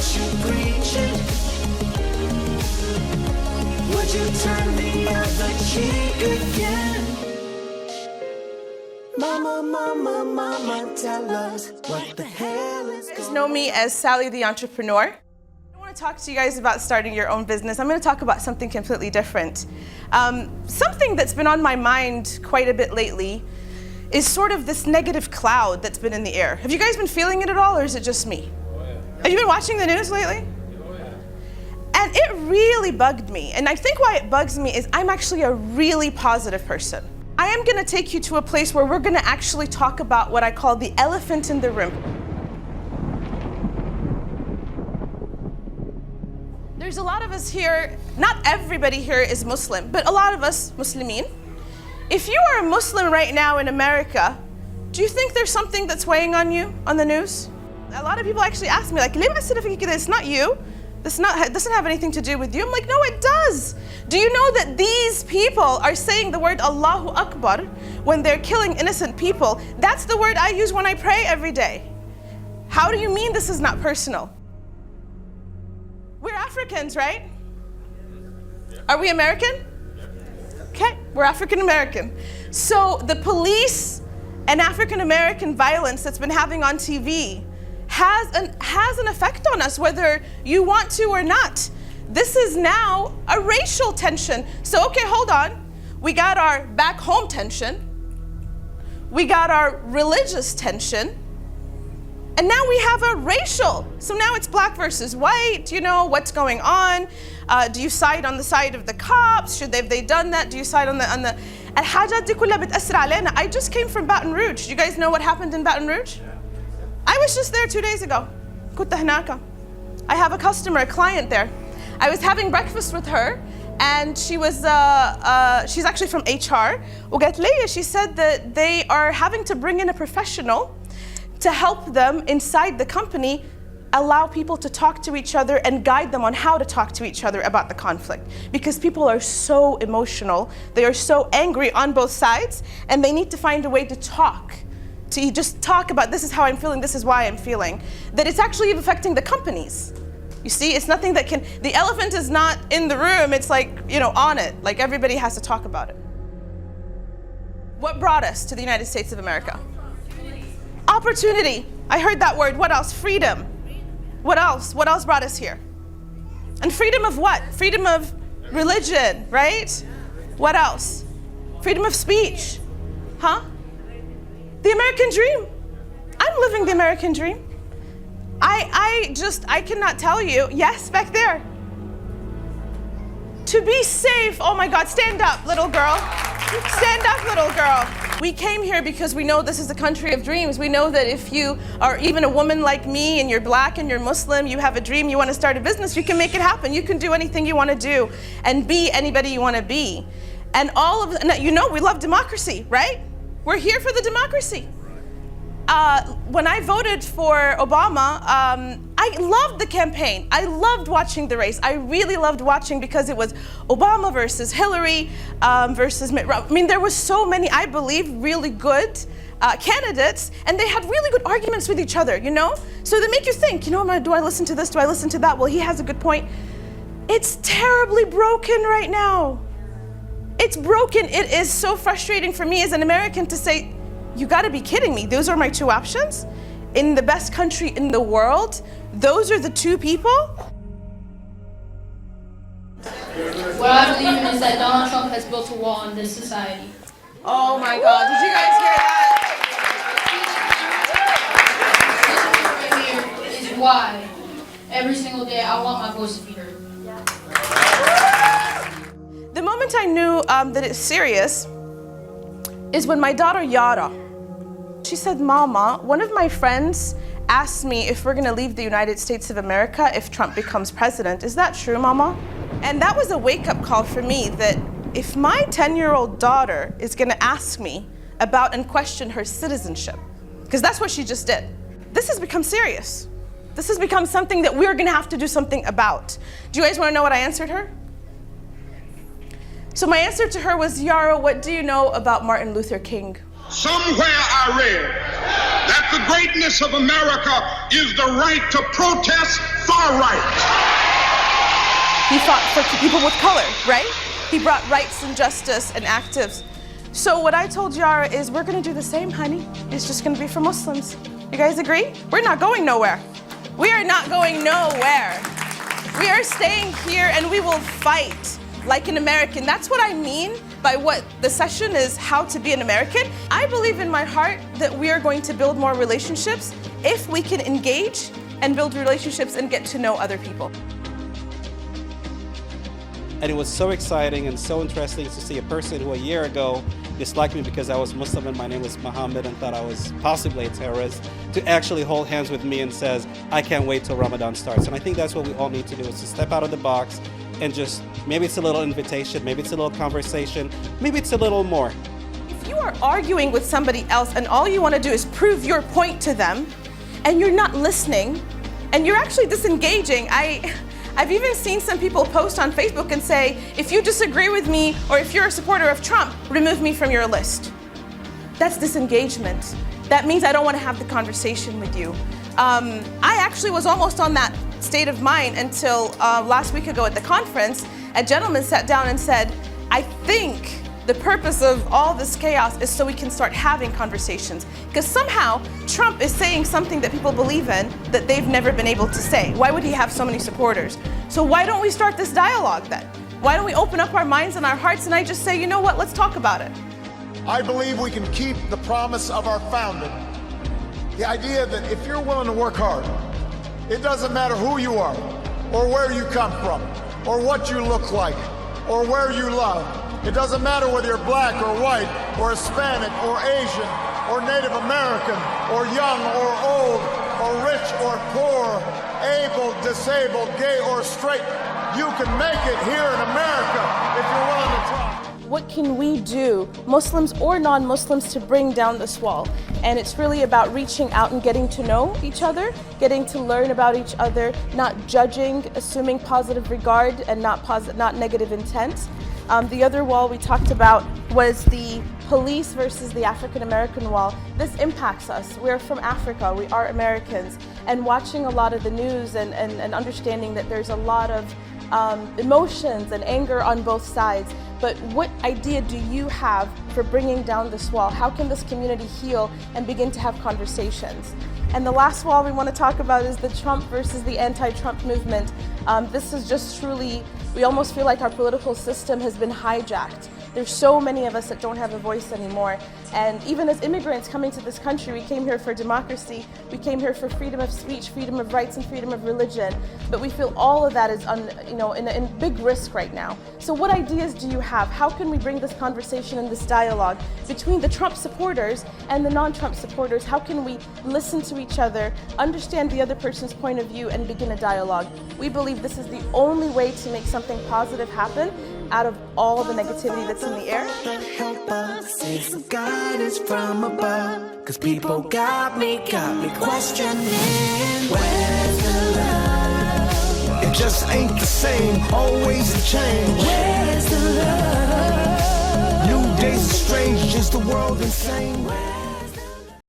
what you preaching? Would you turn the other cheek again? Mama, mama, mama, tell us what the hell is going on. You guys know me as Sally the entrepreneur. I don't want to talk to you guys about starting your own business. I'm going to talk about something completely different. Something that's been on my mind quite a bit lately is sort of this negative cloud that's been in the air. Have you guys been feeling it at all, or is it just me? Oh, yeah. Have you been watching the news lately? Oh, yeah. And it really bugged me. And I think why it bugs me is I'm actually a really positive person. I am going to take you to a place where we're going to actually talk about what I call the elephant in the room. There's a lot of us here, not everybody here is Muslim, but a lot of us Muslimin. If you are a Muslim right now in America, do you think there's something that's weighing on you on the news? A lot of people actually ask me, like, it's not you. It doesn't have anything to do with you. I'm like, no, it does. Do you know that these people are saying the word Allahu Akbar when they're killing innocent people? That's the word I use when I pray every day. How do you mean this is not personal? We're Africans, right? Are we American? Okay, we're African American. So the police and African American violence that's been happening on TV has an effect on us, whether you want to or not. This is now a racial tension. So, okay, hold on. We got our back home tension. We got our religious tension. And now we have a racial. So now it's black versus white. You know, what's going on? Do you side on the side of the cops? Have they done that? Do you side on the الحاجات دي كلها بتأثر علينا. I just came from Baton Rouge. You guys know what happened in Baton Rouge? I was just there 2 days ago. كنت هناك. I have a customer, a client there. I was having breakfast with her, and she was she's actually from HR. وقالت لي, she said that they are having to bring in a professional to help them inside the company allow people to talk to each other and guide them on how to talk to each other about the conflict. Because people are so emotional, they are so angry on both sides, and they need to find a way to talk. To just talk about, this is how I'm feeling, this is why I'm feeling, that it's actually affecting the companies. You see, it's nothing that can, the elephant is not in the room, it's like, you know, on it. Like everybody has to talk about it. What brought us to the United States of America? Opportunity. I heard that word. What else? Freedom. What else? What else brought us here? And freedom of what? Freedom of religion, right? What else? Freedom of speech. Huh? The American dream. I'm living the American dream. I cannot tell you. Yes, back there. To be safe. Oh my God, stand up, little girl. Stand up, little girl. We came here because we know this is the country of dreams. We know that if you are even a woman like me and you're black and you're Muslim, you have a dream, you want to start a business, you can make it happen. You can do anything you want to do and be anybody you want to be. And you know, we love democracy, right? We're here for the democracy. When I voted for Obama, I loved the campaign. I loved watching the race. I really loved watching because it was Obama versus Hillary versus Mitt Romney. I mean, there was so many, I believe, really good candidates, and they had really good arguments with each other, you know? So they make you think, you know, do I listen to this? Do I listen to that? Well, he has a good point. It's terribly broken right now. It's broken. It is so frustrating for me as an American to say, you gotta be kidding me. Those are my two options? In the best country in the world, those are the two people? What I believe in is that Donald Trump has built a wall in this society. Oh my God, did you guys hear that? This is why every single day I want my voice to be heard. The moment I knew that it's serious is when my daughter Yara, she said, Mama, one of my friends asked me if we're gonna leave the United States of America if Trump becomes president. Is that true, Mama? And that was a wake-up call for me that if my 10-year-old daughter is gonna ask me about and question her citizenship, because that's what she just did, this has become serious. This has become something that we're gonna have to do something about. Do you guys wanna know what I answered her? So my answer to her was, Yara, what do you know about Martin Luther King? Somewhere I read that the greatness of America is the right to protest far right. He fought for people with color, right? He brought rights and justice and actives. So what I told Yara is we're gonna do the same, honey. It's just gonna be for Muslims. You guys agree? We're not going nowhere. We are not going nowhere. We are staying here and we will fight like an American. That's what I mean by what the session is, how to be an American. I believe in my heart that we are going to build more relationships if we can engage and build relationships and get to know other people. And it was so exciting and so interesting to see a person who a year ago disliked me because I was Muslim and my name was Muhammad and thought I was possibly a terrorist, to actually hold hands with me and says, I can't wait till Ramadan starts. And I think that's what we all need to do, is to step out of the box and just, maybe it's a little invitation, maybe it's a little conversation, maybe it's a little more. If you are arguing with somebody else and all you want to do is prove your point to them and you're not listening and you're actually disengaging, I've even seen some people post on Facebook and say, if you disagree with me or if you're a supporter of Trump, remove me from your list. That's disengagement. That means I don't want to have the conversation with you. I actually was almost on that state of mind until last week ago at the conference. A gentleman sat down and said, I think the purpose of all this chaos is so we can start having conversations. Because somehow Trump is saying something that people believe in that they've never been able to say. Why would he have so many supporters? So why don't we start this dialogue then? Why don't we open up our minds and our hearts and I just say, you know what, let's talk about it. I believe we can keep the promise of our founding. The idea that if you're willing to work hard, it doesn't matter who you are, or where you come from, or what you look like, or where you love. It doesn't matter whether you're black or white, or Hispanic, or Asian, or Native American, or young or old, or rich or poor, able, disabled, gay or straight. You can make it here in America if you're willing to try. What can we do, Muslims or non-Muslims, to bring down this wall? And it's really about reaching out and getting to know each other, getting to learn about each other, not judging, assuming positive regard and not negative intent. The other wall we talked about was the police versus the African American wall. This impacts us. We're from Africa, we are Americans, and watching a lot of the news and understanding that there's a lot of emotions and anger on both sides. But what idea do you have for bringing down this wall? How can this community heal and begin to have conversations? And the last wall we want to talk about is the Trump versus the anti-Trump movement. This is just truly, we almost feel like our political system has been hijacked. There's so many of us that don't have a voice anymore. And even as immigrants coming to this country, we came here for democracy, we came here for freedom of speech, freedom of rights, and freedom of religion. But we feel all of that is in big risk right now. So what ideas do you have? How can we bring this conversation and this dialogue between the Trump supporters and the non-Trump supporters? How can we listen to each other, understand the other person's point of view, and begin a dialogue? We believe this is the only way to make something positive happen out of all the negativity that's in the air. Help us, need some guidance from above. Cause people got me questioning. Where's the love? It just ain't the same, always a change. Where's the love? New days are strange, is the world insane?